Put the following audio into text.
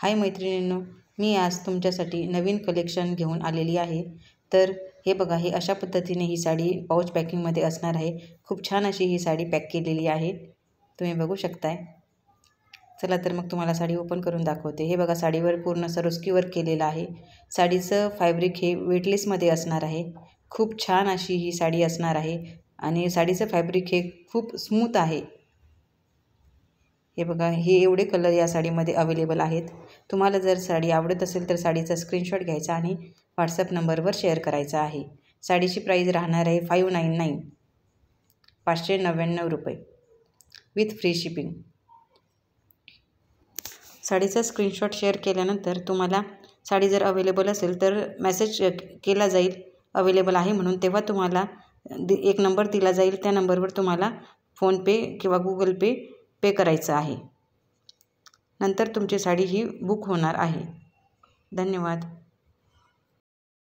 हाय मैत्रिणींनो, मी आज तुमच्यासाठी नवीन कलेक्शन घेऊन आलेली आहे। तर हे बघा, हे अशा पद्धतीने ही साडी पाऊच पॅकिंगमध्ये असणार आहे। खूप छान अशी ही साडी पॅक केलेली आहे, तुम्ही बघू शकताय। चला तर मग तुम्हाला साडी ओपन करून दाखवते। हे बघा, साडीवर पूर्ण सरोस्की वर्क केलेलं आहे। साडीचं फॅब्रिक हे वेटलेसमध्ये असणार आहे। खूप छान अशी ही साडी असणार आहे आणि साडीचं फॅब्रिक हे खूप स्मूथ आहे। हे बघा, हे एवढे कलर या साडीमध्ये अवेलेबल आहेत। तुम्हाला जर साडी आवडत असेल तर साडीचा स्क्रीनशॉट घ्यायचा आणि व्हॉट्सअप नंबरवर शेअर करायचा आहे। साडीची प्राईस राहणार आहे 599 599 रुपये विथ फ्री शिपिंग। साडीचा स्क्रीनशॉट शेअर केल्यानंतर तुम्हाला साडी जर अवेलेबल असेल तर मेसेज केला जाईल अवेलेबल आहे म्हणून। तेव्हा तुम्हाला एक नंबर दिला जाईल, त्या नंबरवर तुम्हाला फोनपे किंवा गूगल पे करायचं आहे। नंतर तुमची साडी ही बुक होणार आहे। धन्यवाद।